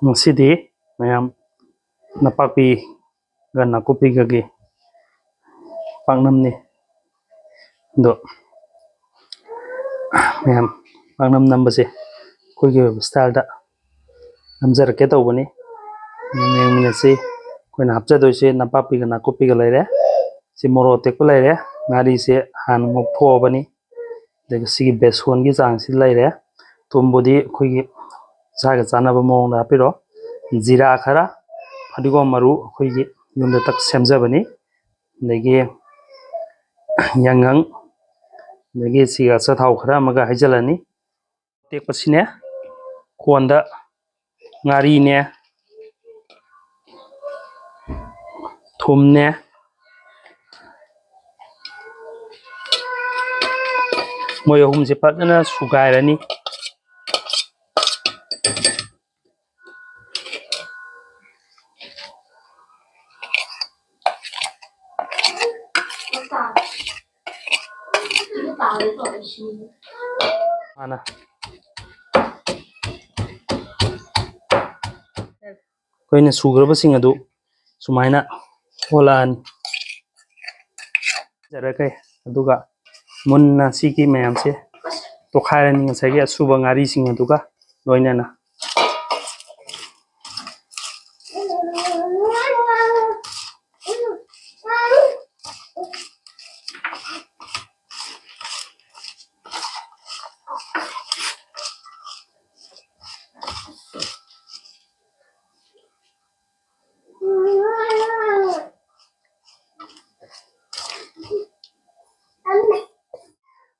ꯉꯁꯤꯗꯤ ꯃꯌꯥꯝ ꯅꯄꯥꯛꯄꯤꯒ ꯅꯥꯀꯨꯞꯄꯤꯒꯒꯤ ꯄꯥꯛꯅꯝꯅꯤ ꯑꯗꯣ ꯃꯌꯥꯝ ꯄꯥꯛꯅꯝ ꯅꯝꯕꯁꯦ ꯑꯩꯈꯣꯏꯒꯤ ꯑꯣꯏꯕ ꯁ꯭ꯇꯥꯏꯜꯗ ꯅꯝꯖꯔꯛꯀꯦ ꯇꯧꯕꯅꯤ ꯌꯦꯡꯃꯤꯟꯅꯁꯤ ꯑꯩꯈꯣꯏꯅ ꯍꯥꯞꯆꯗꯣꯏꯁꯦ ꯅꯄꯥꯛꯄꯤꯒ ꯅꯥꯀꯨꯞꯄꯤꯒ ꯂꯩꯔꯦ ꯁꯤ ꯃꯣꯔꯣꯛ ꯑꯇꯦꯛꯄ ꯂꯩꯔꯦ ꯉꯥꯔꯤꯁꯦ ꯍꯥꯟꯅ ꯉꯧꯊꯣꯛꯑꯕꯅꯤ ꯑꯗꯨꯒ ꯁꯤꯒꯤ ꯕꯦꯁꯣꯟꯒꯤ ꯆꯥꯡꯁꯤ ꯂꯩꯔꯦ ꯊꯨꯝꯕꯨꯗꯤ ꯑꯩꯈꯣꯏꯒꯤ ꯏꯁꯥꯒ ꯆꯥꯟꯅꯕ ꯃꯑꯣꯡꯗ ꯍꯥꯞꯄꯤꯔꯣ ꯖꯤꯔꯥ ꯈꯔ ꯐꯗꯤꯒꯣꯝ ꯃꯔꯨ ꯑꯩꯈꯣꯏꯒꯤ ꯌꯨꯝꯗ ꯇꯛ ꯁꯦꯝꯖꯕꯅꯤ ꯑꯗꯒꯤ ꯌꯥꯏꯉꯪ ꯑꯗꯒꯤ ꯁꯤꯒ ꯑꯆꯥꯊꯥꯎ ꯈꯔ ꯑꯃꯒ ꯍꯩꯖꯤꯜꯂꯅꯤ ꯑꯇꯦꯛꯄꯁꯤꯅꯦ ꯀꯣꯟꯗ ꯉꯥꯔꯤꯅꯦ ꯊꯨꯝꯅꯦ ꯃꯣꯏ ꯑꯍꯨꯝꯁꯦ ꯐꯖꯅ ꯁꯨꯒꯥꯏꯔꯅꯤ ꯍꯥꯟꯅ ꯑꯩꯈꯣꯏꯅ ꯁꯨꯈ꯭ꯔꯕꯁꯤꯡ ꯑꯗꯨ ꯁꯨꯃꯥꯏꯅ ꯑꯣꯜꯂꯛꯑꯅꯤ ꯖꯔꯒꯦ ꯑꯗꯨꯒ ꯃꯨꯟꯅ ꯁꯤꯒꯤ ꯃꯌꯥꯝꯁꯦ ꯇꯣꯈꯥꯏꯔꯅꯤ ꯉꯁꯥꯏꯒꯤ ꯑꯁꯨꯕ ꯉꯥꯔꯤꯁꯤꯡ ꯑꯗꯨꯒ ꯂꯣꯏꯅꯅ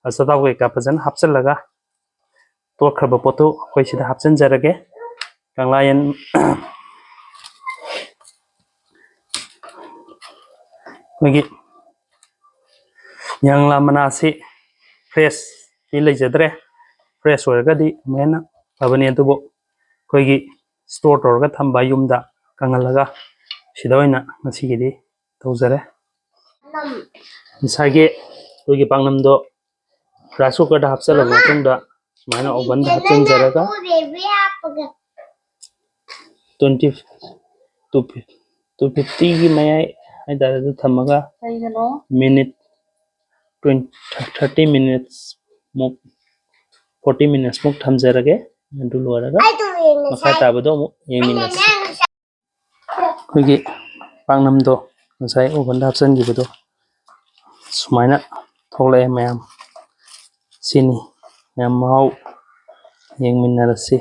ꯑꯆꯥꯊꯥꯎ ꯀꯩꯀꯥ ꯐꯖꯅ ꯍꯥꯞꯆꯤꯜꯂꯒ ꯇꯣꯠꯈ꯭ꯔꯕ ꯄꯣꯠꯇꯨ ꯑꯩꯈꯣꯏ ꯁꯤꯗ ꯍꯥꯞꯆꯤꯟꯖꯔꯒꯦ ꯀꯪꯂꯥꯌꯦꯟ ꯑꯩꯈꯣꯏꯒꯤ ꯌꯥꯡꯂꯥ ꯃꯅꯥꯁꯤ ꯐ꯭ꯔꯦꯁꯇꯤ ꯂꯩꯖꯗ꯭ꯔꯦ ꯐ꯭ꯔꯦꯁ ꯑꯣꯏꯔꯒꯗꯤ ꯑꯃꯨꯛ ꯍꯦꯟꯅ ꯐꯕꯅꯤ ꯑꯗꯨꯕꯨ ꯑꯩꯈꯣꯏꯒꯤ ꯁ꯭ꯇꯣꯔ ꯇꯧꯔꯒ ꯊꯝꯕ ꯌꯨꯝꯗ ꯀꯪꯍꯜꯂꯒ ꯁꯤꯗ ꯑꯣꯏꯅ ꯉꯁꯤꯒꯤꯗꯤ ꯇꯧꯖꯔꯦ ꯉꯁꯥꯏꯒꯤ ꯑꯩꯈꯣꯏꯒꯤ ꯄꯥꯛꯅꯝꯗꯣ ꯔꯥꯏꯁ ꯀꯨꯀꯔꯗ ꯍꯥꯞꯆꯤꯜꯂꯕ ꯃꯇꯨꯡꯗ ꯁꯨꯃꯥꯏꯅ ꯑꯣꯚꯟꯗ ꯍꯥꯞꯆꯤꯟꯖꯔꯒ 250ꯒꯤ ꯃꯌꯥꯏ ꯍꯥꯏꯇꯥꯔꯦ ꯑꯗꯨ ꯊꯝꯃꯒ ꯃꯤꯅꯤꯠ 30 ꯃꯤꯅꯤꯠꯁ ꯃꯨꯛ 40 ꯃꯤꯅꯤꯠꯁ ꯃꯨꯛ ꯊꯝꯖꯔꯒꯦ ꯑꯗꯨ ꯂꯣꯏꯔꯒ ꯃꯈꯥ ꯇꯥꯕꯗꯣ ꯑꯃꯨꯛ ꯌꯦꯡꯃꯤꯟꯅꯁꯤ ꯑꯩꯈꯣꯏꯒꯤ ꯄꯥꯛꯅꯝꯗꯣ ꯉꯁꯥꯏ ꯑꯣꯚꯟꯗ ꯍꯥꯞꯆꯤꯟꯈꯤꯕꯗꯣ ꯁꯨꯃꯥꯏꯅ ꯊꯣꯛꯂꯛꯑꯦ ꯃꯌꯥꯝ ꯁꯤꯅꯤ ꯃꯌꯥꯝ ꯃꯍꯥꯎ ꯌꯦꯡꯃꯤꯟꯅꯔꯁꯤ